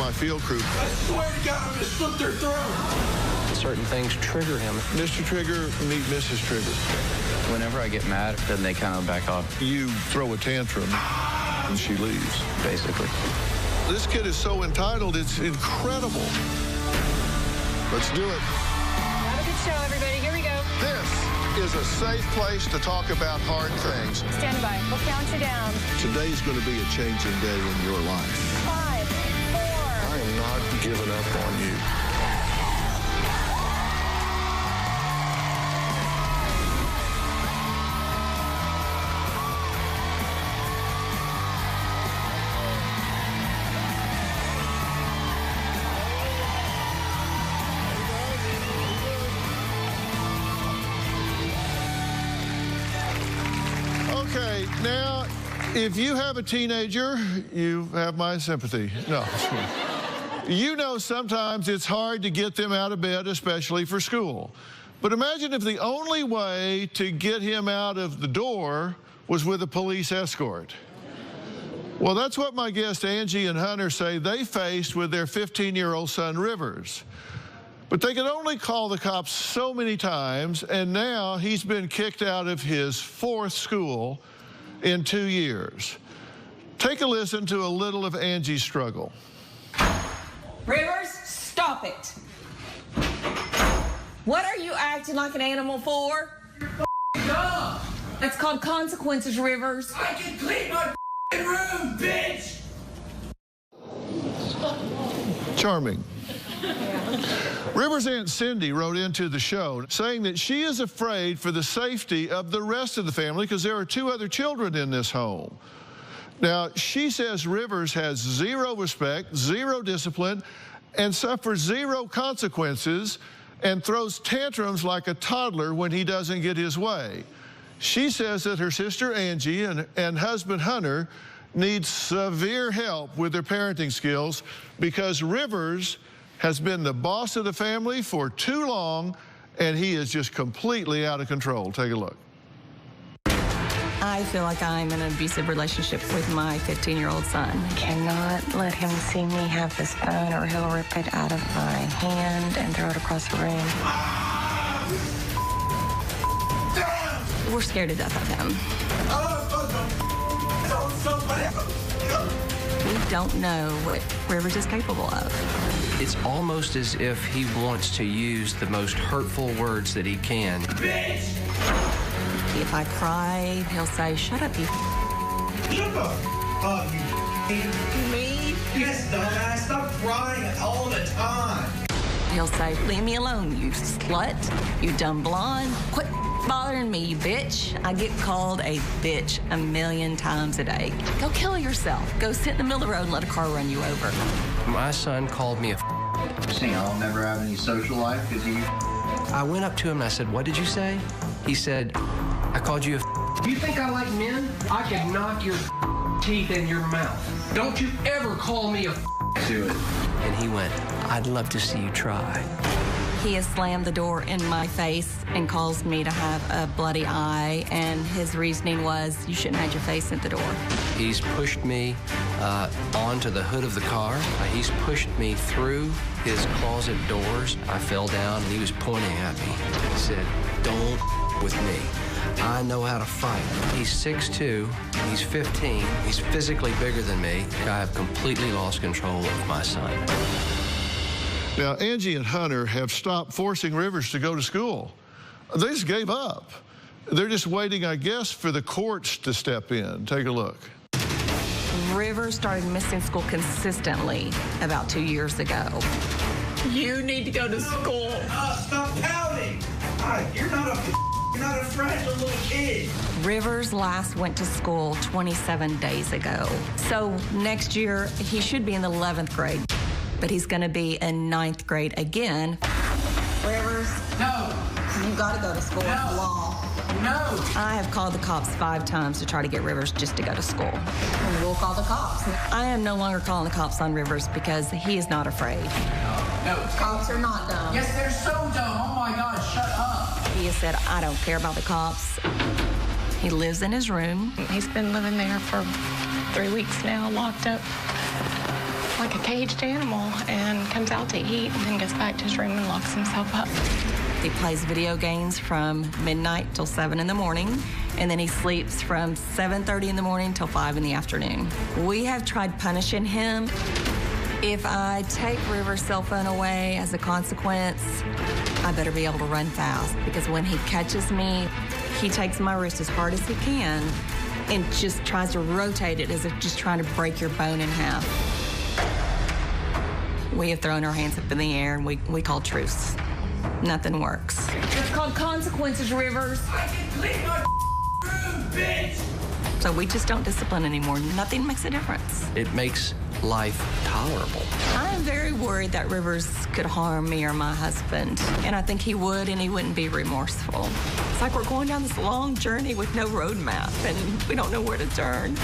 my field crew. I swear to God, I'm going to slit their throat. Certain things trigger him. Mr. Trigger, meet Mrs. Trigger. Whenever I get mad, then they kind of back off. You throw a tantrum, and she leaves. Basically. This kid is so entitled, it's incredible. Let's do it. Have a good show, everybody. Here we go. This is a safe place to talk about hard things. Stand by. We'll count you down. Today's going to be a changing day in your life. 5, 4. I am not giving up on you. Okay, now, if you have a teenager, you have my sympathy. No. You know sometimes it's hard to get them out of bed, especially for school. But imagine if the only way to get him out of the door was with a police escort. Well, that's what my guests Angie and Hunter say they faced with their 15-year-old son, Rivers. But they could only call the cops so many times, and now he's been kicked out of his 4th school in 2 years. Take a listen to a little of Angie's struggle. Rivers, stop it. What are you acting like an animal for? Dumb. That's called consequences, Rivers. I can clean my room, bitch. Charming. Rivers' Aunt Cindy wrote into the show saying that she is afraid for the safety of the rest of the family because there are 2 other children in this home. Now, she says Rivers has 0 respect, 0 discipline, and suffers 0 consequences and throws tantrums like a toddler when he doesn't get his way. She says that her sister Angie and husband Hunter need severe help with their parenting skills because Rivers has been the boss of the family for too long, and he is just completely out of control. Take a look. I feel like I'm in an abusive relationship with my 15-year-old son. I cannot let him see me have this phone or he'll rip it out of my hand and throw it across the room. We're scared to death of him. We don't know what Rivers is capable of. It's almost as if he wants to use the most hurtful words that he can. Bitch! If I cry, he'll say, "Shut up, you." Shut the fuck, you. Me? Yes, dumbass. Stop crying all the time. He'll say, "Leave me alone, you slut, you dumb blonde. Quit bothering me, you bitch." I get called a bitch 1,000,000 times a day. Go kill yourself. Go sit in the middle of the road and let a car run you over. My son called me a See, I'll never have any social life because you... I went up to him and I said, "What did you say?" He said, "I called you a You think I like men? I could knock your teeth in your mouth. Don't you ever call me a Do it. And he went, "I'd love to see you try." He has slammed the door in my face and caused me to have a bloody eye, and his reasoning was, you shouldn't have had your face at the door. He's pushed me onto the hood of the car. He's pushed me through his closet doors. I fell down, and he was pointing at me. He said, "Don't with me. I know how to fight." He's 6'2", he's 15, he's physically bigger than me. I have completely lost control of my son. Now, Angie and Hunter have stopped forcing Rivers to go to school. They just gave up. They're just waiting, I guess, for the courts to step in. Take a look. Rivers started missing school consistently about 2 years ago. You need to go to school. Stop pouting. You're not a fragile little kid. Rivers last went to school 27 days ago. So next year, he should be in the 11th grade, but he's going to be in 9th grade again. Rivers? No. You got to go to school. No. Law. No. I have called the cops 5 times to try to get Rivers just to go to school. And we'll call the cops. I am no longer calling the cops on Rivers because he is not afraid. No. Cops are not dumb. Yes, they're so dumb. Oh my God, shut up. He has said, I don't care about the cops. He lives in his room. He's been living there for 3 weeks now, locked up. Like like a caged animal and comes out to eat and then goes back to his room and locks himself up. He plays video games from midnight till 7 in the morning, and then he sleeps from 7:30 in the morning till 5 in the afternoon. We have tried punishing him. If I take River's cell phone away as a consequence, I better be able to run fast, because when he catches me, he takes my wrist as hard as he can and just tries to rotate it as if just trying to break your bone in half. We have thrown our hands up in the air and we call truce. Nothing works. It's called consequences, Rivers. I can clean my room, bitch! So we just don't discipline anymore. Nothing makes a difference. It makes life tolerable. I am very worried that Rivers could harm me or my husband. And I think he would, and he wouldn't be remorseful. It's like we're going down this long journey with no roadmap, and we don't know where to turn.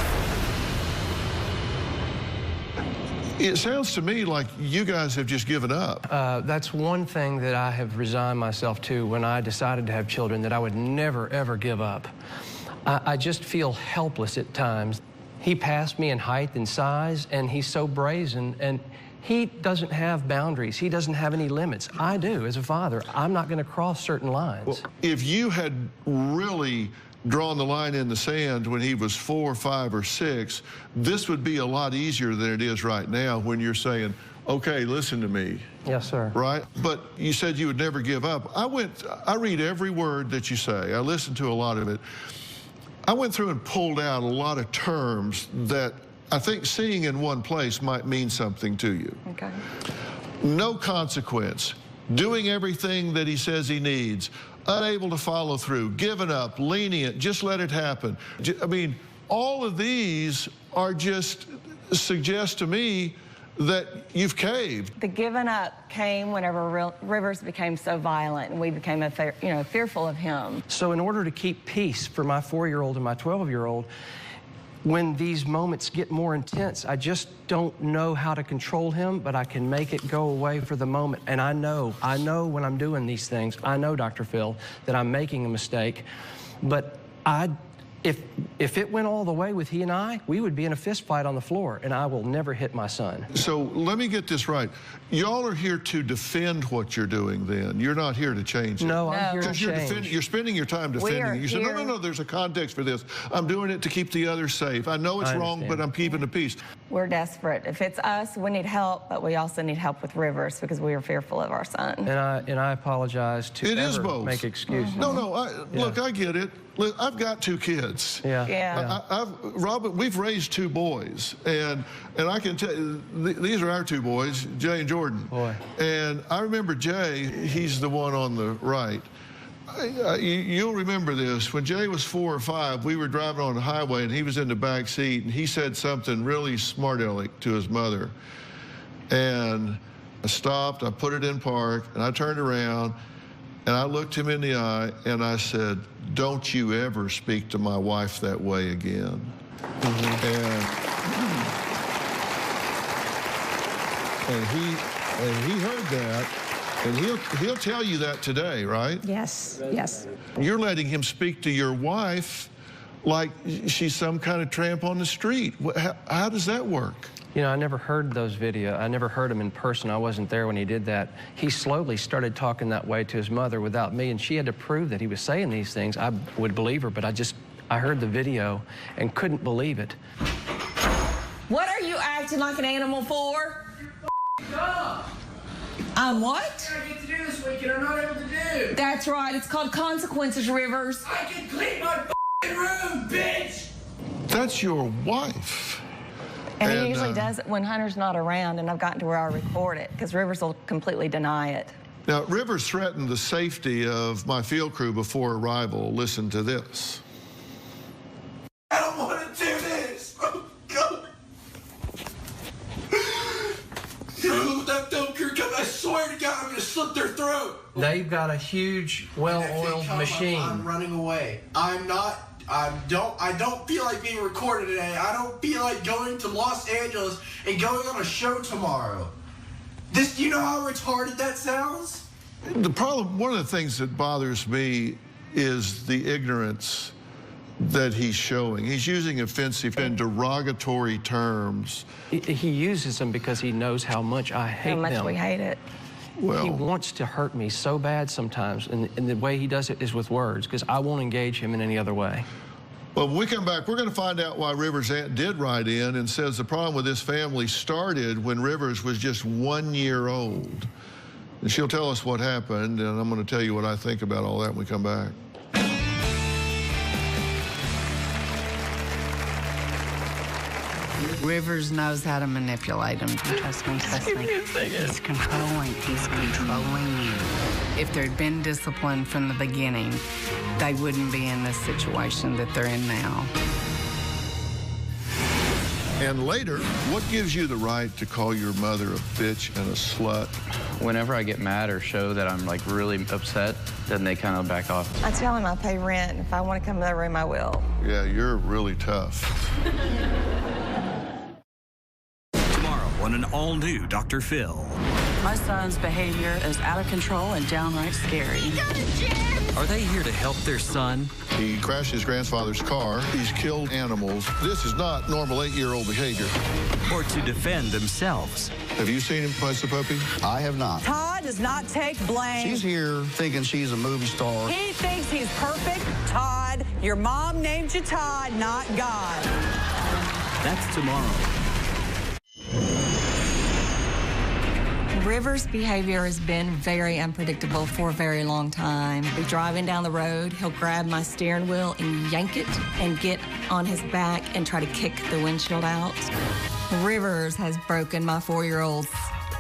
It sounds to me like you guys have just given up. That's one thing that I have resigned myself to when I decided to have children, that I would never, ever give up. I just feel helpless at times. He passed me in height and size, and he's so brazen, and he doesn't have boundaries. He doesn't have any limits. I do, as a father. I'm not going to cross certain lines. Well, if you had really drawn the line in the sand when he was 4, 5, or 6, this would be a lot easier than it is right now when you're saying, okay, listen to me. Yes, sir. Right? But you said you would never give up. I read every word that you say. I listened to a lot of it. I went through and pulled out a lot of terms that I think seeing in one place might mean something to you. Okay. No consequence, doing everything that he says he needs, unable to follow through, giving up, lenient, just let it happen. I mean, all of these are just suggest to me that you've caved. The giving up came whenever Rivers became so violent and we became fearful of him. So in order to keep peace for my 4-year-old and my 12-year-old, when these moments get more intense, I just don't know how to control him, but I can make it go away for the moment. And I know when I'm doing these things, I know, Dr. Phil, that I'm making a mistake. But if it went all the way with he and I, we would be in a fist fight on the floor, and I will never hit my son. So let me get this right. Y'all are here to defend what you're doing then. You're not here to change it. No, I'm here to Because change. you're spending your time defending it. You say, no, there's a context for this. I'm doing it to keep the others safe. I know it's wrong, but I'm keeping the peace. We're desperate. If it's us, we need help, but we also need help with Rivers because we are fearful of our son. And I apologize to It is ever both. make excuses. No, look, I get it. Look, I've got 2 kids. Robin, we've raised 2 boys, and I can tell you, these are our 2 boys, Jay and Jordan. Boy. And I remember Jay, he's the one on the right. You'll remember this. When Jay was 4 or 5, we were driving on the highway, and he was in the back seat, and he said something really smart-aleck to his mother. And I stopped, I put it in park, and I turned around, and I looked him in the eye, and I said, "Don't you ever speak to my wife that way again." And he heard that, and he'll tell you that today, right? Yes, yes. You're letting him speak to your wife like she's some kind of tramp on the street. How does that work? You know, I never heard those videos. I never heard him in person. I wasn't there when he did that. He slowly started talking that way to his mother without me, and she had to prove that he was saying these things. I would believe her, but I heard the video and couldn't believe it. What are you acting like an animal for? I'm what? I get to do this weekend I'm not able to do. That's right. It's called consequences, Rivers. I can clean my room, bitch! That's your wife. And he usually does it when Hunter's not around, and I've gotten to where I record it because Rivers will completely deny it. Now, Rivers threatened the safety of my field crew before arrival. Listen to this. I don't want to do this! Oh, God! Don't come! I swear to God, I'm going to slit their throat! They've got a huge, well-oiled machine. I'm running away. I don't feel like being recorded today. I don't feel like going to Los Angeles and going on a show tomorrow. You know how retarded that sounds? The problem, one of the things that bothers me is the ignorance that he's showing? He's using offensive and derogatory terms. He uses them because he knows how much I hate them. How much we hate it. Well, he wants to hurt me so bad sometimes, and the way he does it is with words, because I won't engage him in any other way. well, when we come back, we're going to find out why Rivers' aunt did write in and says the problem with this family started when Rivers was just 1 year old. And she'll tell us what happened, and I'm going to tell you what I think about all that when we come back. Rivers knows how to manipulate him. Trust me. He's controlling you. If there'd been discipline from the beginning, they wouldn't be in this situation that they're in now. And later, what gives you the right to call your mother a bitch and a slut? Whenever I get mad or show that I'm like really upset, then they kind of back off. I tell him I pay rent, and if I want to come to that room, I will. Yeah, you're really tough. Tomorrow on an all-new Dr. Phil. My son's behavior is out of control and downright scary. Are they here to help their son? He crashed his grandfather's car. He's killed animals. This is not normal 8-year-old behavior. Or to defend themselves? Have you seen him punch the puppy? I have not. Todd does not take blame. She's here thinking she's a movie star. He thinks he's perfect. Todd, your mom named you Todd, not God. That's tomorrow. Rivers' behavior has been very unpredictable for a very long time. We're driving down the road, he'll grab my steering wheel and yank it and get on his back and try to kick the windshield out. Rivers has broken my 4-year-old's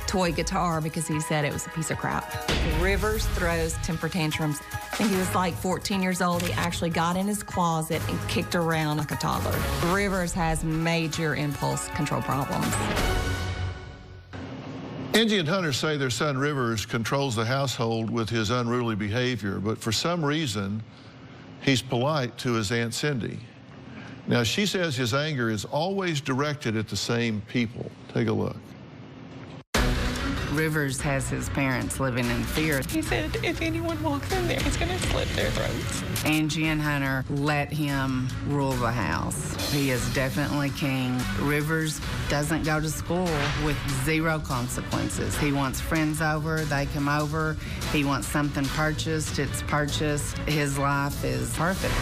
toy guitar because he said it was a piece of crap. Rivers throws temper tantrums. I think he was like 14 years old. He actually got in his closet and kicked around like a toddler. Rivers has major impulse control problems. Angie and Hunter say their son Rivers controls the household with his unruly behavior, but for some reason, he's polite to his Aunt Cindy. Now, she says his anger is always directed at the same people. Take a look. Rivers has his parents living in fear. He said if anyone walks in there, he's going to slit their throats. Angie and Hunter let him rule the house. He is definitely king. Rivers doesn't go to school with 0 consequences. He wants friends over, they come over. He wants something purchased, it's purchased. His life is perfect.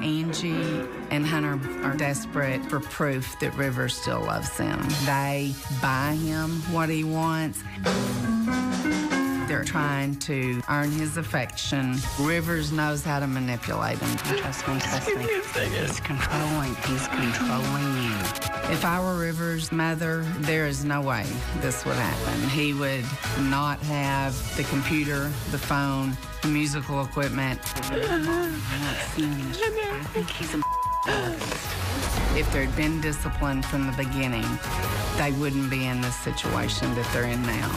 Angie and Hunter are desperate for proof that Rivers still loves them. They buy him what he wants. They're trying to earn his affection. Rivers knows how to manipulate him. Trust me. He's controlling you. If I were Rivers' mother, there is no way this would happen. He would not have the computer, the phone, the musical equipment. I think he's a If there'd been discipline from the beginning, they wouldn't be in this situation that they're in now.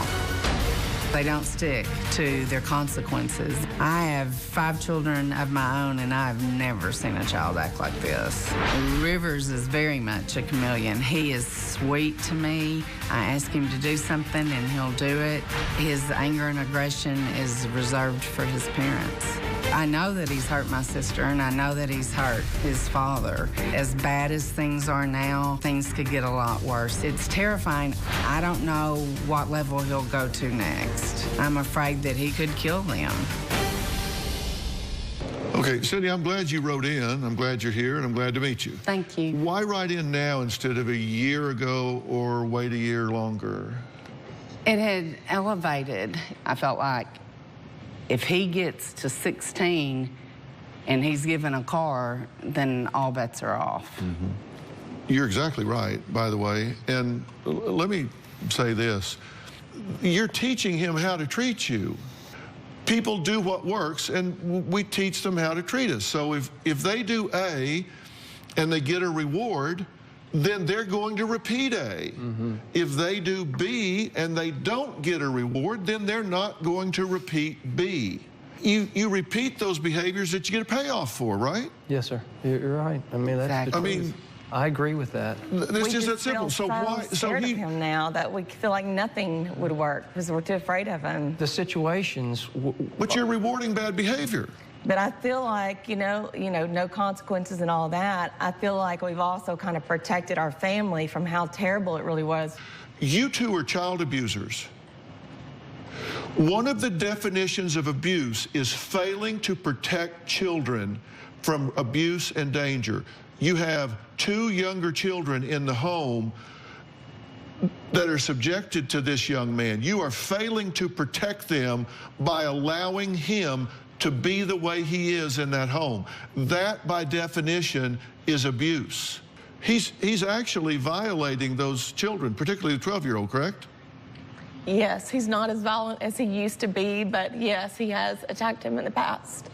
They don't stick to their consequences. I have 5 children of my own, and I've never seen a child act like this. Rivers is very much a chameleon. He is sweet to me. I ask him to do something, and he'll do it. His anger and aggression is reserved for his parents. I know that he's hurt my sister, and I know that he's hurt his father. As bad as things are now, things could get a lot worse. It's terrifying. I don't know what level he'll go to next. I'm afraid that he could kill them. Okay, Cindy, I'm glad you wrote in. I'm glad you're here, and I'm glad to meet you. Thank you. Why write in now instead of a year ago or wait a year longer? It had elevated. I felt like if he gets to 16 and he's given a car, then all bets are off. Mm-hmm. You're exactly right, by the way. And let me say this. You're teaching him how to treat you. People do what works, and we teach them how to treat us. So if they do A and they get a reward, then they're going to repeat A. Mm-hmm. If they do B and they don't get a reward, then they're not going to repeat B. You repeat those behaviors that you get a payoff for, right? Yes, sir. You're right. I mean, that's exactly. I mean, I agree with that. It's just that simple. So why? So scared of him now that we feel like nothing would work because we're too afraid of him. The situations. But you're rewarding bad behavior. But I feel like, no consequences and all that. I feel like we've also kind of protected our family from how terrible it really was. You two are child abusers. One of the definitions of abuse is failing to protect children from abuse and danger. You have 2 younger children in the home that are subjected to this young man. You are failing to protect them by allowing him to be the way he is in that home. That, by definition, is abuse. He's actually violating those children, particularly the 12-year-old, correct? Yes, he's not as violent as he used to be, but yes, he has attacked him in the past.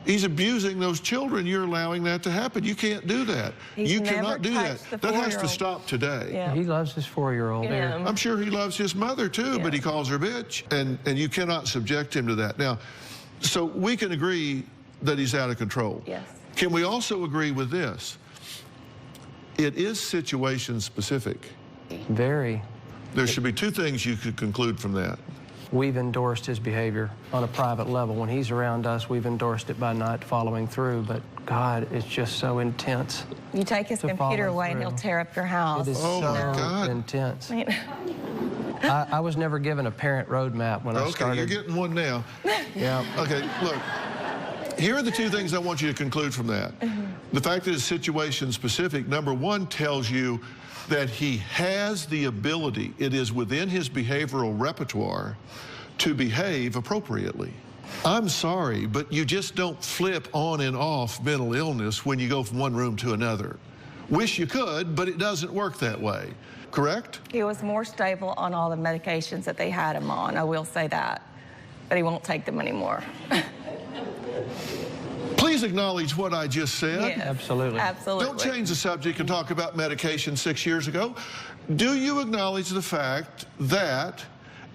He's abusing those children. You're allowing that to happen. You can't do that. You cannot do that. That has to stop today. Yeah. He loves his 4-year-old. Yeah. I'm sure he loves his mother, too, but he calls her bitch, and you cannot subject him to that. Now, so we can agree that he's out of control. Yes. Can we also agree with this? It is situation specific. Very. There should be 2 things you could conclude from that. We've endorsed his behavior on a private level. When he's around us, we've endorsed it by not following through, but God, it's just so intense. You take his computer away and he'll tear up your house. It is so intense. I was never given a parent roadmap when I started. Okay, you're getting one now. Yeah. Okay, look, here are the 2 things I want you to conclude from that. The fact that it's situation specific, number 1, tells you that he has the ability, it is within his behavioral repertoire, to behave appropriately. I'm sorry, but you just don't flip on and off mental illness when you go from one room to another. Wish you could, but it doesn't work that way, correct? He was more stable on all the medications that they had him on, I will say that. But he won't take them anymore. Please acknowledge what I just said. Yes, absolutely. Absolutely. Don't change the subject and talk about medication 6 years ago. Do you acknowledge the fact that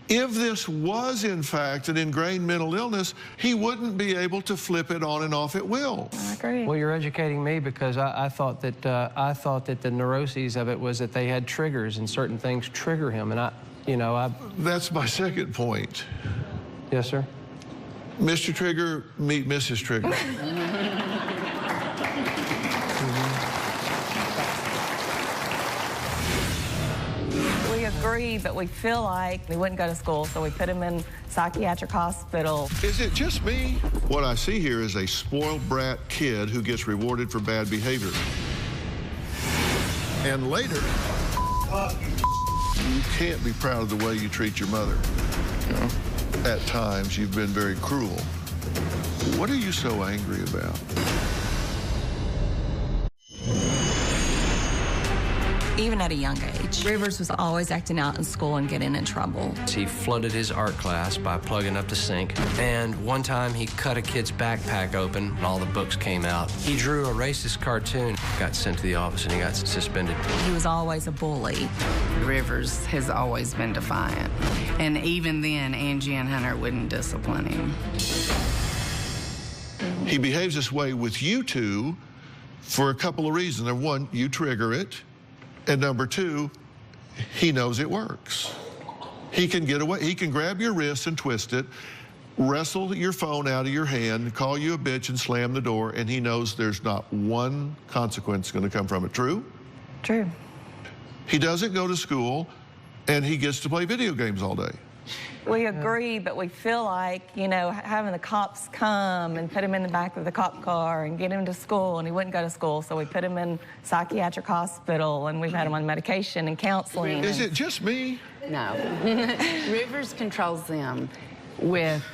if this was, in fact, an ingrained mental illness, he wouldn't be able to flip it on and off at will? I agree. Well, you're educating me because I thought that the neuroses of it was that they had triggers and certain things trigger him, and That's my second point. Yes, sir. Mr. Trigger, meet Mrs. Trigger. We agree, but we feel like he wouldn't go to school, so we put him in psychiatric hospital. Is it just me? What I see here is a spoiled brat kid who gets rewarded for bad behavior. And later, you can't be proud of the way you treat your mother. You know? At times, you've been very cruel. What are you so angry about? Even at a young age, Rivers was always acting out in school and getting in trouble. He flooded his art class by plugging up the sink. And one time he cut a kid's backpack open and all the books came out. He drew a racist cartoon, got sent to the office, and he got suspended. He was always a bully. Rivers has always been defiant. And even then, Angie and Hunter wouldn't discipline him. He behaves this way with you two for a couple of reasons. Number 1, you trigger it. And number 2, he knows it works. He can get away. He can grab your wrist and twist it, wrestle your phone out of your hand, call you a bitch and slam the door, and he knows there's not one consequence going to come from it. True? True. He doesn't go to school, and he gets to play video games all day. We agree, but we feel like, having the cops come and put him in the back of the cop car and get him to school, and he wouldn't go to school, so we put him in psychiatric hospital, and we've had him on medication and counseling. Is it just me? No. Rivers controls them with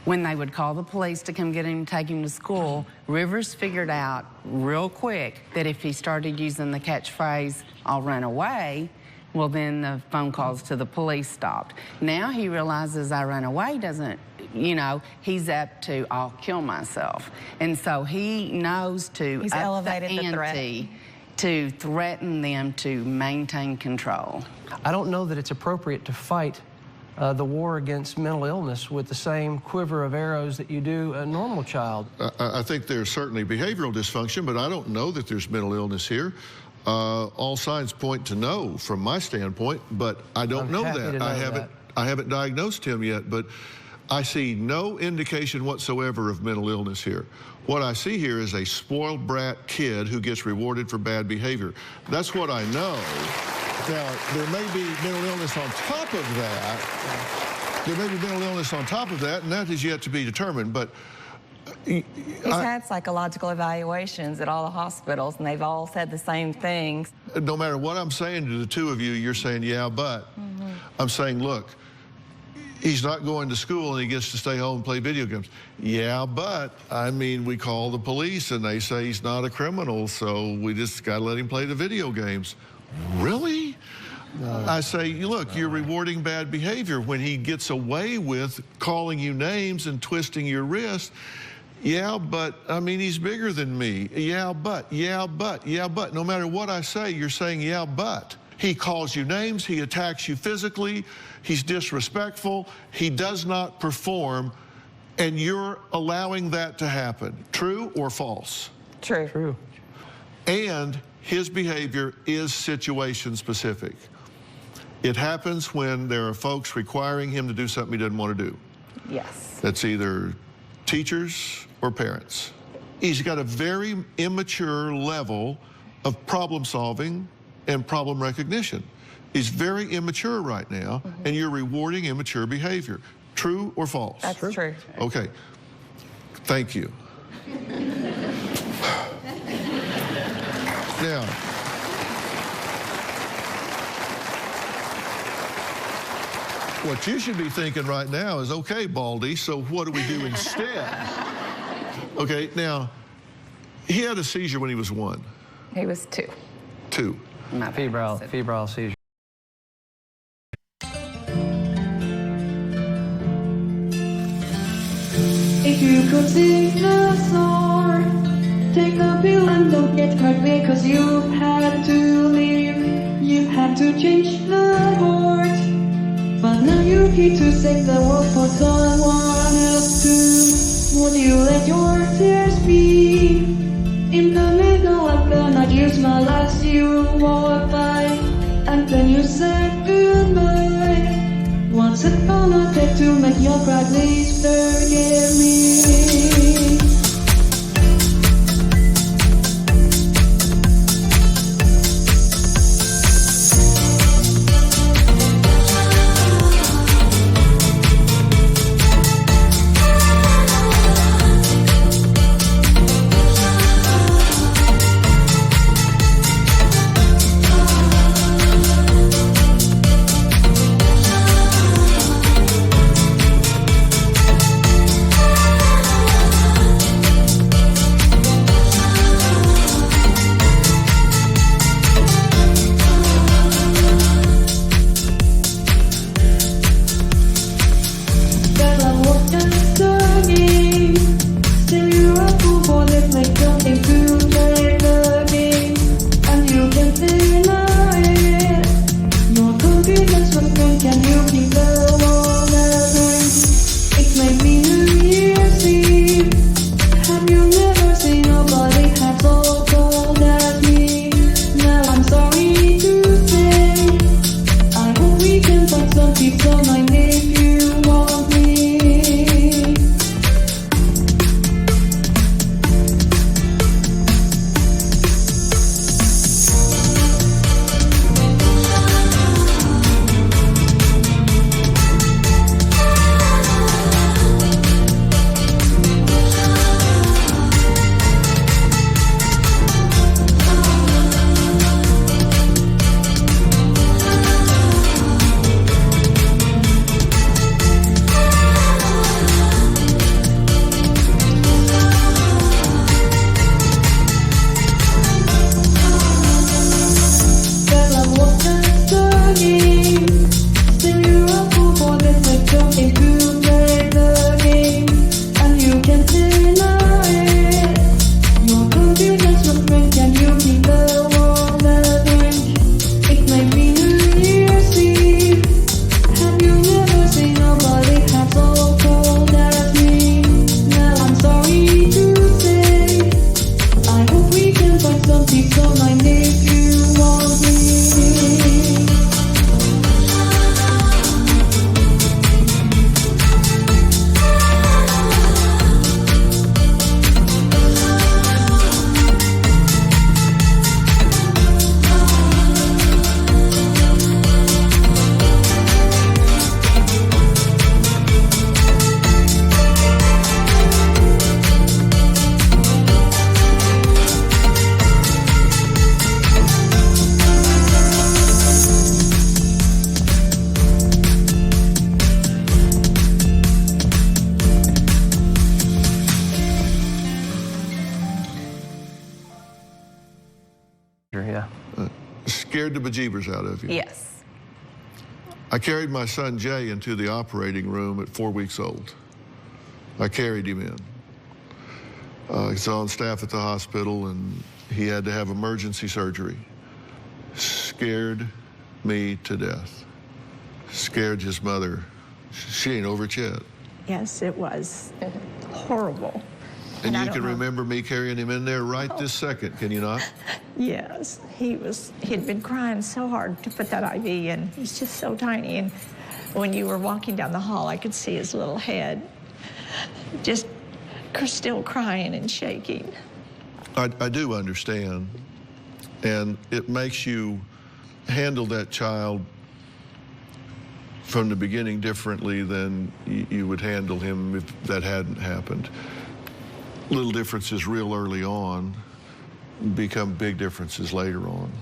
when they would call the police to come get him and take him to school. Rivers figured out real quick that if he started using the catchphrase, "I'll run away," well, then the phone calls to the police stopped. Now he realizes I run away doesn't, he's up to I'll kill myself. And so he knows to He's up elevated the ante to threaten them to maintain control. I don't know that it's appropriate to fight the war against mental illness with the same quiver of arrows that you do a normal child. I think there's certainly behavioral dysfunction, but I don't know that there's mental illness here. All signs point to no from my standpoint, but I don't know that. I haven't diagnosed him yet, but I see no indication whatsoever of mental illness here. What I see here is a spoiled brat kid who gets rewarded for bad behavior. That's what I know. Now, there may be mental illness on top of that. There may be mental illness on top of that, and that is yet to be determined, but he's had psychological evaluations at all the hospitals, and they've all said the same things. No matter what I'm saying to the two of you, you're saying, yeah, but. I'm saying, look, he's not going to school and he gets to stay home and play video games. Yeah, but, I mean, we call the police and they say he's not a criminal, so we just got to let him play the video games. Really? No. I say, look, you're rewarding bad behavior when he gets away with calling you names and twisting your wrist. Yeah, but, I mean, he's bigger than me. Yeah, but, yeah, but, yeah, but. No matter what I say, you're saying, yeah, but. He calls you names, he attacks you physically, he's disrespectful, he does not perform, and you're allowing that to happen. True or false? True. True. And his behavior is situation specific. It happens when there are folks requiring him to do something he doesn't want to do. Yes. That's either teachers or parents. He's got a very immature level of problem solving and problem recognition. He's very immature right now, and you're rewarding immature behavior. True or false? That's true. Okay. Thank you. Now, what you should be thinking right now is, okay, Baldy, so what do we do instead? Okay, now, he had a seizure when he was 1. He was 2. 2. Febrile seizure. If you could sing a song, take the pill and don't get hurt because you had to leave. You had to change the heart, but now you're here to save the world for someone else too. Would you let your tears be in the middle of the night? You smile as you walk by, and then you said goodbye. What's it gonna take to make you cry? Please forgive me. scared the bejeebers out of you. Yes. I carried my son Jay into the operating room at 4 weeks old. I carried him in. He's on staff at the hospital, and he had to have emergency surgery. Scared me to death. Scared his mother. She ain't over it yet. Yes, it was horrible. And you can remember me carrying him in there right this second, can you not? Yes, he'd been crying so hard to put that IV in. He's just so tiny, and when you were walking down the hall, I could see his little head, just still crying and shaking. I do understand, and it makes you handle that child from the beginning differently than you would handle him if that hadn't happened. Little differences real early on become big differences later on.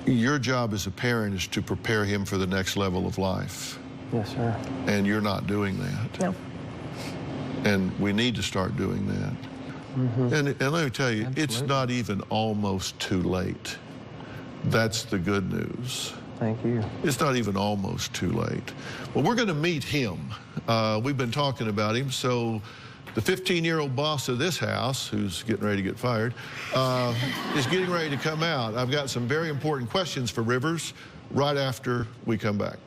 Your job as a parent is to prepare him for the next level of life. Yes, sir. And you're not doing that. No. And we need to start doing that. Mm-hmm. And let me tell you, Absolutely. It's not even almost too late. That's the good news. Thank you. It's not even almost too late. Well, we're going to meet him. We've been talking about him, so the 15-year-old boss of this house, who's getting ready to get fired, is getting ready to come out. I've got some very important questions for Rivers right after we come back.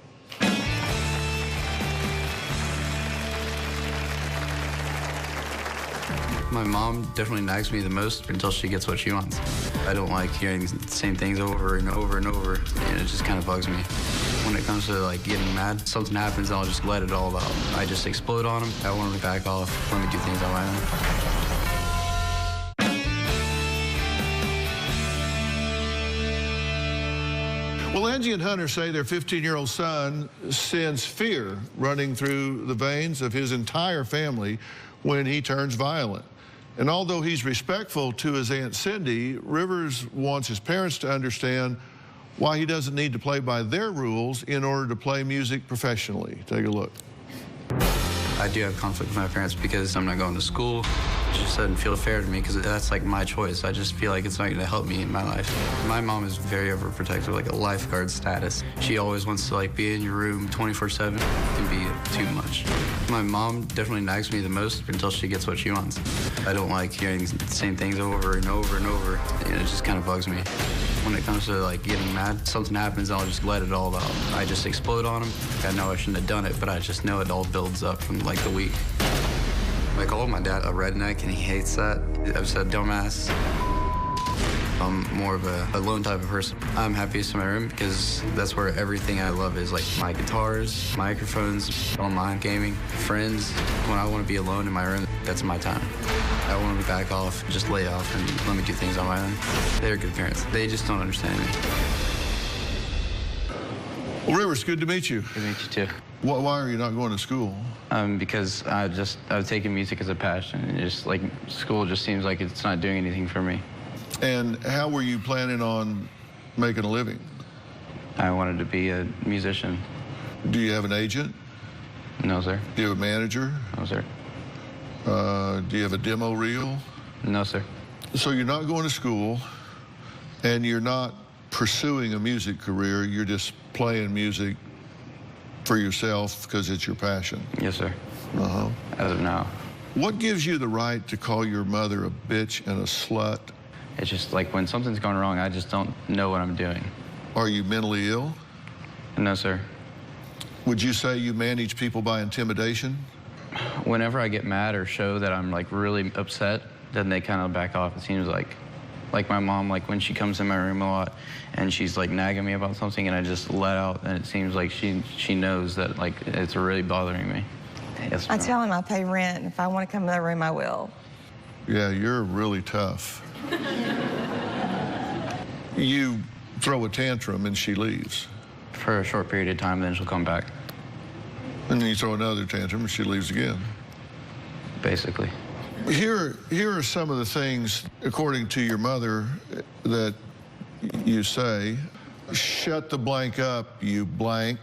My mom definitely nags me the most until she gets what she wants. I don't like hearing the same things over and over and over, and it just kind of bugs me. When it comes to like getting mad, something happens, I'll just let it all out. I just explode on them. I want them to back off. Let me do things on my own. Well, Angie and Hunter say their 15-year-old son sends fear running through the veins of his entire family when he turns violent. And although he's respectful to his Aunt Cindy, Rivers wants his parents to understand why he doesn't need to play by their rules in order to play music professionally. Take a look. I do have conflict with my parents because I'm not going to school. It just doesn't feel fair to me because that's like my choice. I just feel like it's not going to help me in my life. My mom is very overprotective, like a lifeguard status. She always wants to like be in your room 24/7. It can be too much. My mom definitely nags me the most until she gets what she wants. I don't like hearing the same things over and over and over, and it just kind of bugs me. When it comes to like getting mad, something happens, I'll just let it all out. I just explode on them. I know I shouldn't have done it, but I just know it all builds up from like the week. I call my dad a redneck, and he hates that. I've said dumbass. I'm more of a lone type of person. I'm happiest in my room because that's where everything I love is, like my guitars, microphones, online gaming, friends. When I want to be alone in my room, that's my time. I want to back off, just lay off, and let me do things on my own. They're good parents. They just don't understand me. Well, Rivers, good to meet you. Good to meet you too. Why are you not going to school? Because I've taken music as a passion, and just like school just seems like it's not doing anything for me. And how were you planning on making a living? I wanted to be a musician. Do you have an agent? No, sir. Do you have a manager? No, sir. Do you have a demo reel? No, sir. So you're not going to school, and you're not pursuing a music career. You're just playing music for yourself because it's your passion. Yes, sir. Uh-huh. As of now. What gives you the right to call your mother a bitch and a slut? It's just like when something's going wrong, I just don't know what I'm doing. Are you mentally ill? No, sir. Would you say you manage people by intimidation? Whenever I get mad or show that I'm like really upset, then they kind of back off. It seems like my mom, like when she comes in my room a lot and she's like nagging me about something and I just let out, and it seems like she knows that like it's really bothering me. Yes, I tell him I pay rent, and if I want to come in the room, I will. Yeah, you're really tough. You throw a tantrum and she leaves. For a short period of time, then she'll come back. And then you throw another tantrum and she leaves again. Basically. Here are some of the things, according to your mother, that you say. Shut the blank up, you blank.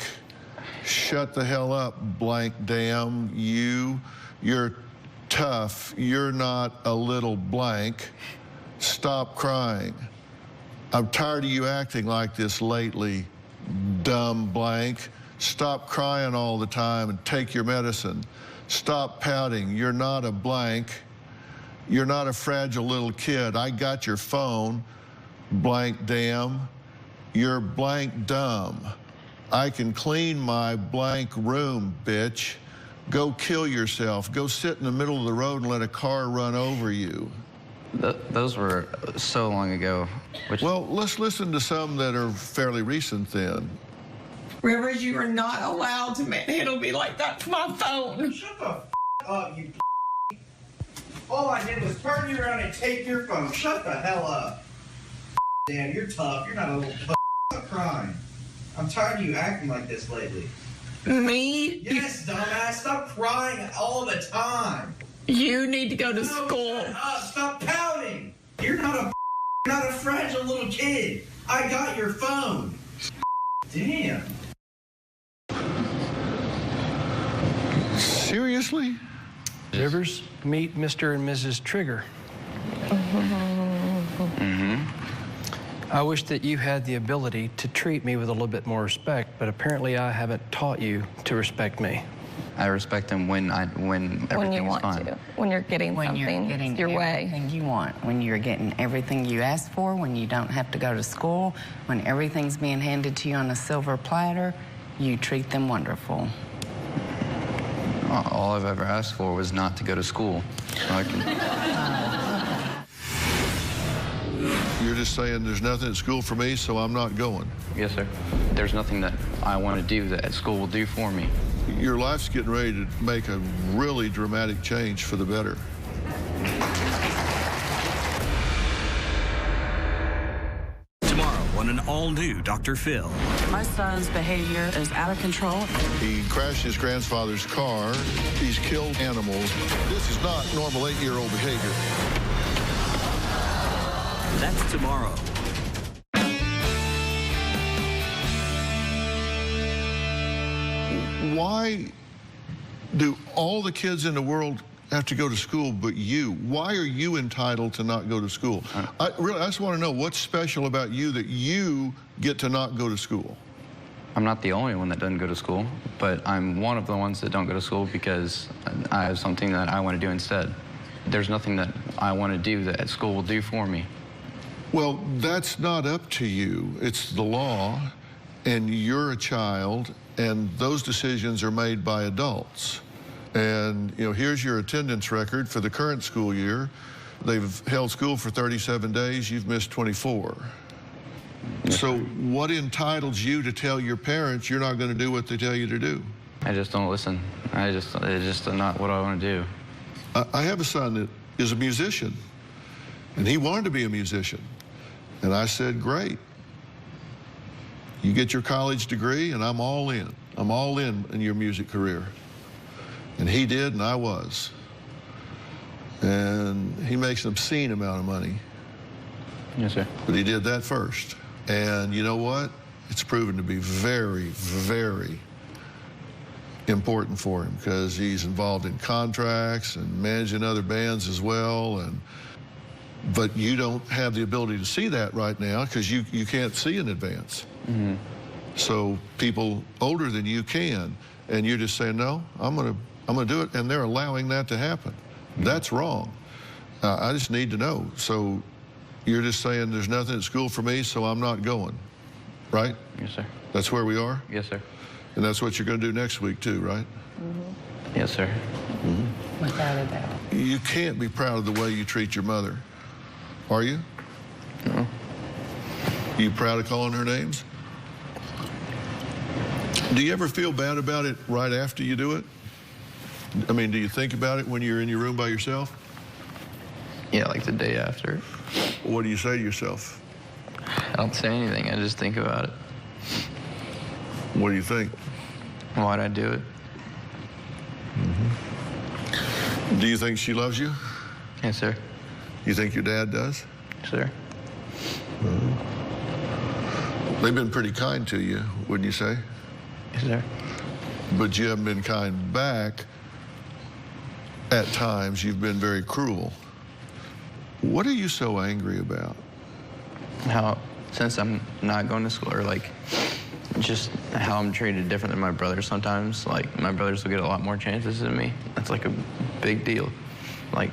Shut the hell up, blank damn. You're tough. You're not a little blank. Stop crying. I'm tired of you acting like this lately, dumb blank. Stop crying all the time and take your medicine. Stop pouting. You're not a blank. You're not a fragile little kid. I got your phone, blank damn. You're blank dumb. I can clean my blank room, bitch. Go kill yourself. Go sit in the middle of the road and let a car run over you. Those were so long ago. Well, let's listen to some that are fairly recent then. Rivers, you are not allowed to manhandle me like that for my phone. Shut the up, you. All I did was turn you around and take your phone. Shut the hell up. Damn, you're tough. You're not a little Stop crying. I'm tired of you acting like this lately. Me? Yes, dumbass. Stop crying all the time. You need to go to school. Shut up. Stop pouting. You're not a fragile little kid. I got your phone. Damn. Seriously? Rivers, meet Mr. and Mrs. Trigger. I wish that you had the ability to treat me with a little bit more respect, but apparently I haven't taught you to respect me. I respect him when everything is fine. When you're getting something your way. Everything you want, when you're getting everything you asked for, when you don't have to go to school, when everything's being handed to you on a silver platter, you treat them wonderful. All I've ever asked for was not to go to school. So I can... You're just saying there's nothing at school for me, so I'm not going. Yes, sir. There's nothing that I want to do that school will do for me. Your life's getting ready to make a really dramatic change for the better. Tomorrow on an all-new Dr. Phil. My son's behavior is out of control. He crashed his grandfather's car. He's killed animals. This is not normal 8-year-old behavior. That's tomorrow. Why do all the kids in the world have to go to school but you? Why are you entitled to not go to school? I just want to know what's special about you that you get to not go to school. I'm not the only one that doesn't go to school, but I'm one of the ones that don't go to school because I have something that I want to do instead. There's nothing that I want to do that school will do for me. Well, that's not up to you. It's the law, and you're a child, and those decisions are made by adults. And, you know, here's your attendance record for the current school year. They've held school for 37 days. You've missed 24. So what entitles you to tell your parents you're not going to do what they tell you to do? I just don't listen. It's just not what I want to do. I have a son that is a musician, and he wanted to be a musician. And I said, great. You get your college degree, and I'm all in. I'm all in your music career. And he did, and I was. And he makes an obscene amount of money. Yes, sir. But he did that first. And you know what? It's proven to be very, very important for him because he's involved in contracts and managing other bands as well. But you don't have the ability to see that right now because you can't see in advance. Mm-hmm. So people older than you can, and you're just saying, no, I'm gonna do it, and they're allowing that to happen. Mm-hmm. That's wrong. I just need to know. So you're just saying there's nothing at school for me, so I'm not going, right? Yes, sir. That's where we are? Yes, sir. And that's what you're gonna do next week too, right? Mm-hmm. Yes, sir. Mm-hmm. Without a doubt. You can't be proud of the way you treat your mother. Are you? No. You proud of calling her names? Do you ever feel bad about it right after you do it? I mean, do you think about it when you're in your room by yourself? Yeah, like the day after. What do you say to yourself? I don't say anything. I just think about it. What do you think? Why'd I do it? Mm-hmm. Do you think she loves you? Yes, sir. You think your dad does? Sir. They've been pretty kind to you, wouldn't you say? Yes, sir. But you haven't been kind back. At times, you've been very cruel. What are you so angry about? How since I'm not going to school, or like just how I'm treated different than my brothers sometimes. Like my brothers will get a lot more chances than me. That's like a big deal. Like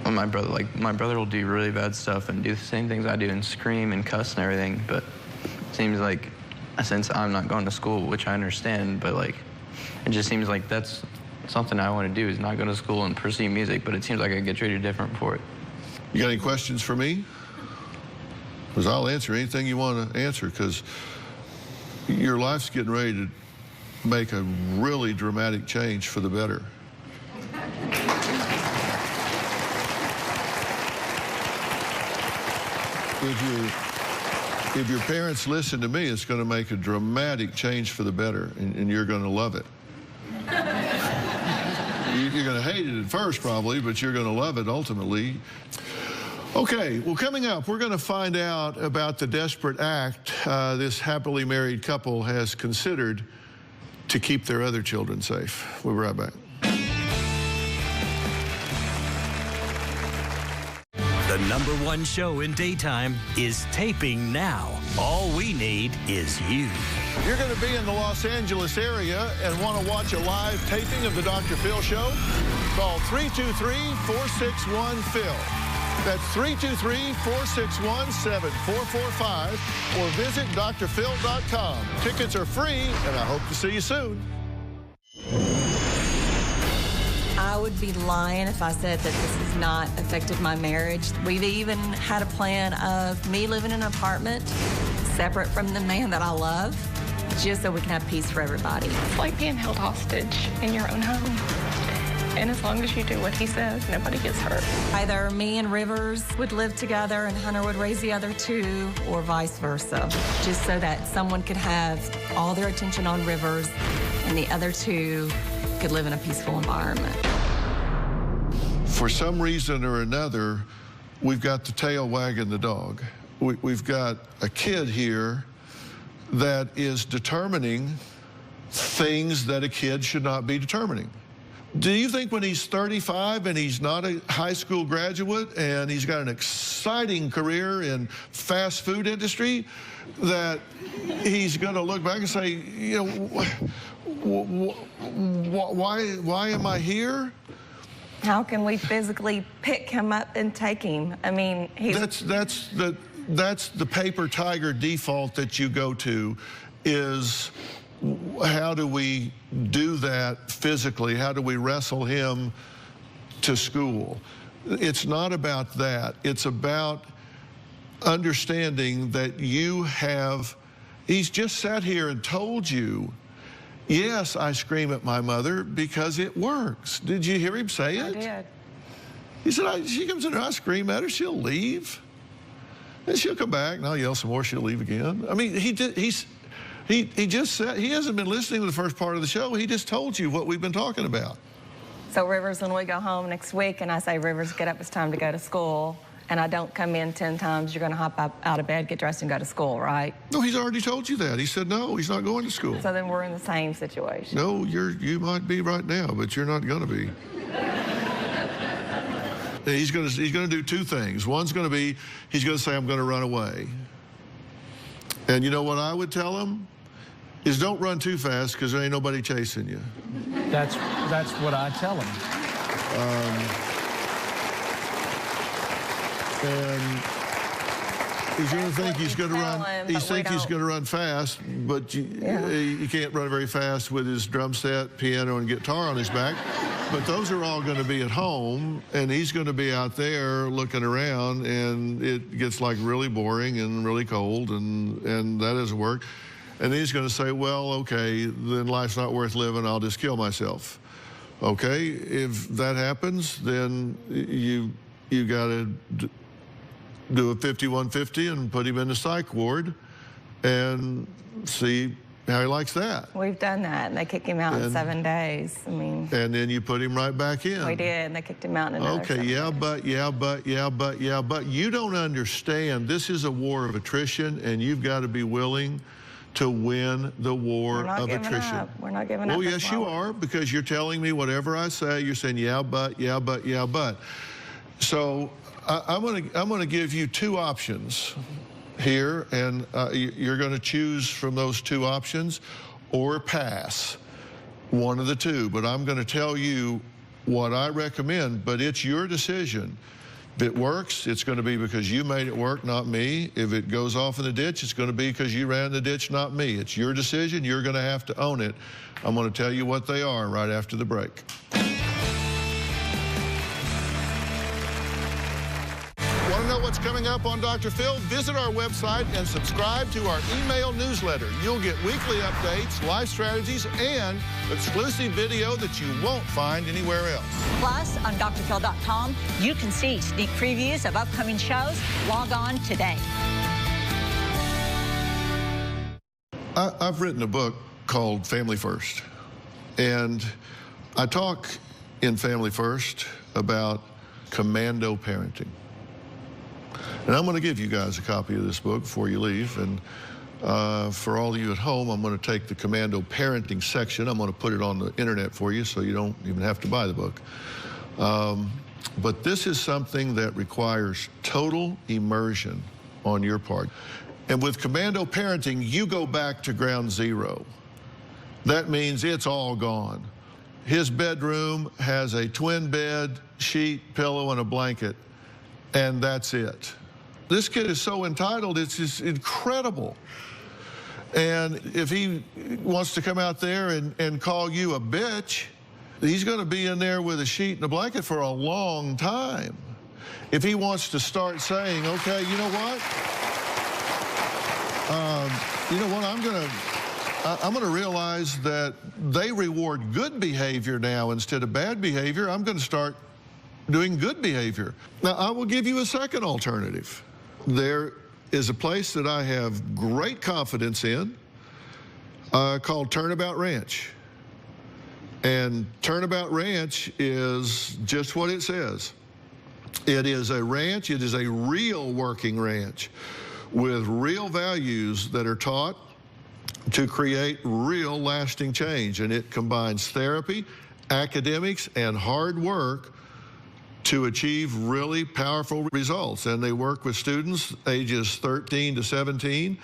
my brother will do really bad stuff and do the same things I do and scream and cuss and everything, but it seems like since I'm not going to school, which I understand, but like it just seems like that's something I want to do, is not go to school and pursue music, but it seems like I get treated different for it. You got any questions for me? Because I'll answer anything you want to answer, because your life's getting ready to make a really dramatic change for the better. If your parents listen to me, it's going to make a dramatic change for the better, and you're going to love it. You're going to hate it at first, probably, but you're going to love it ultimately. Okay, well, coming up, we're going to find out about the desperate act this happily married couple has considered to keep their other children safe. We'll be right back. The #1 show in daytime is taping now. All we need is you. You're going to be in the Los Angeles area and want to watch a live taping of the Dr. Phil Show? Call 323-461-PHIL. That's 323-461-7445, or visit drphil.com. Tickets are free, and I hope to see you soon. I would be lying if I said that this has not affected my marriage. We've even had a plan of me living in an apartment separate from the man that I love, just so we can have peace for everybody. It's like being held hostage in your own home. And as long as you do what he says, nobody gets hurt. Either me and Rivers would live together and Hunter would raise the other two, or vice versa, just so that someone could have all their attention on Rivers and the other two could live in a peaceful environment. For some reason or another, we've got the tail wagging the dog. We've got a kid here that is determining things that a kid should not be determining. Do you think when he's 35 and he's not a high school graduate and he's got an exciting career in fast food industry that he's going to look back and say, you know, why am I here? How can we physically pick him up and take him? I mean, that's the paper tiger default that you go to, is how do we do that physically? How do we wrestle him to school? It's not about that. It's about understanding that he's just sat here and told you, yes, I scream at my mother because it works. Did you hear him say it? I did. He said, she comes in here, I scream at her, she'll leave. And she'll come back, and I'll yell some more, she'll leave again. I mean, he just said, he hasn't been listening to the first part of the show. He just told you what we've been talking about. So Rivers, when we go home next week and I say, Rivers, get up, it's time to go to school, and I don't come in 10 times, you're going to hop up out of bed, get dressed, and go to school, right? No, he's already told you that. He said, no, he's not going to school. So then we're in the same situation. No, you might be right now, but you're not going to be. He's going to do two things. One's going to be, he's going to say, I'm going to run away. And you know what I would tell him? Is don't run too fast, because there ain't nobody chasing you. That's what I tell him. And he's going to think he's going to run. He thinks he's going to run fast, but you can't run very fast with his drum set, piano, and guitar on his back. But those are all going to be at home, and he's going to be out there looking around, and it gets like really boring and really cold, and that doesn't work. And he's going to say, well, okay, then life's not worth living, I'll just kill myself. Okay, if that happens, then you got to do a 5150 and put him in the psych ward and see how he likes that. We've done that, and they kicked him out in 7 days. I mean. And then you put him right back in. We did, and they kicked him out in another 7 days. but you don't understand. This is a war of attrition, and you've got to be willing to win the war of attrition. We're not giving up. Oh, yes, you are, because you're telling me whatever I say, you're saying, yeah, but. So I'm going to give you two options. here, and you're going to choose from those two options or pass, one of the two. But I'm going to tell you what I recommend, but it's your decision. If it works, it's going to be because you made it work, not me. If it goes off in the ditch, it's going to be because you ran the ditch, not me. It's your decision. You're going to have to own it. I'm going to tell you what they are right after the break. Want to know what's coming up on Dr. Phil? Visit our website and subscribe to our email newsletter. You'll get weekly updates, life strategies, and exclusive video that you won't find anywhere else. Plus, on drphil.com, you can see sneak previews of upcoming shows. Log on today. I've written a book called Family First, and I talk in Family First about commando parenting. And I'm going to give you guys a copy of this book before you leave. And for all of you at home, I'm going to take the commando parenting section. I'm going to put it on the internet for you so you don't even have to buy the book. But this is something that requires total immersion on your part. And with commando parenting, you go back to ground zero. That means it's all gone. His bedroom has a twin bed, sheet, pillow, and a blanket, and that's it. This kid is so entitled, it's just incredible. And if he wants to come out there and call you a bitch, he's going to be in there with a sheet and a blanket for a long time. If he wants to start saying, okay, you know what? I'm going to realize that they reward good behavior now instead of bad behavior. I'm going to start doing good behavior. Now, I will give you a second alternative. There is a place that I have great confidence in called Turnabout Ranch. And Turnabout Ranch is just what it says. It is a ranch. It is a real working ranch with real values that are taught to create real lasting change. And it combines therapy, academics, and hard work to achieve really powerful results. And they work with students ages 13 to 17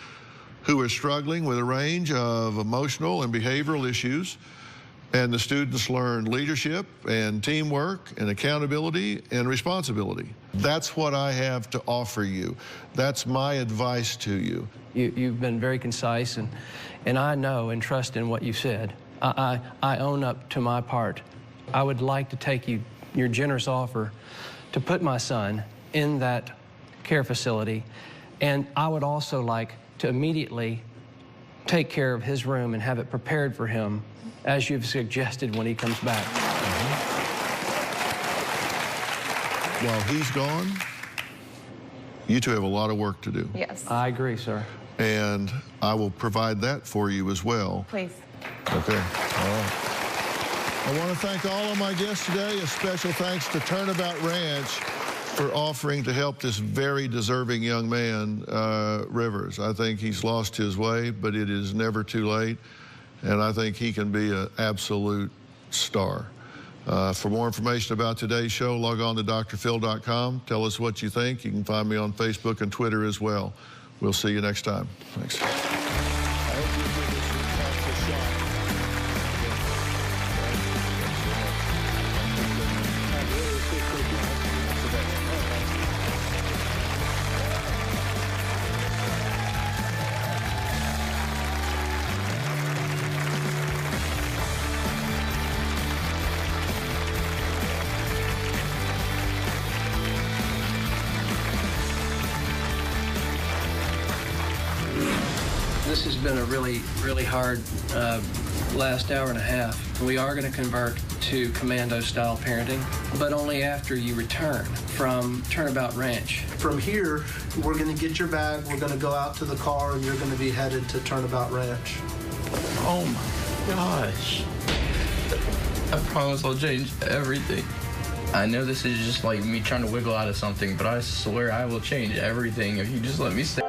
who are struggling with a range of emotional and behavioral issues. And the students learn leadership and teamwork and accountability and responsibility. That's what I have to offer you. That's my advice to you. You've been very concise, and I know and trust in what you said. I own up to my part. I would like to take your generous offer to put my son in that care facility, and I would also like to immediately take care of his room and have it prepared for him as you've suggested when he comes back. While he's gone, you two have a lot of work to do. Yes. I agree, sir. And I will provide that for you as well. Please. Okay. All right. I want to thank all of my guests today. A special thanks to Turnabout Ranch for offering to help this very deserving young man, Rivers. I think he's lost his way, but it is never too late. And I think he can be an absolute star. For more information about today's show, log on to drphil.com. Tell us what you think. You can find me on Facebook and Twitter as well. We'll see you next time. Thanks. This has been a really, really hard last hour and a half. We are going to convert to commando-style parenting, but only after you return from Turnabout Ranch. From here, we're going to get your bag, we're going to go out to the car, and you're going to be headed to Turnabout Ranch. Oh my gosh. I promise I'll change everything. I know this is just like me trying to wiggle out of something, but I swear I will change everything if you just let me stay.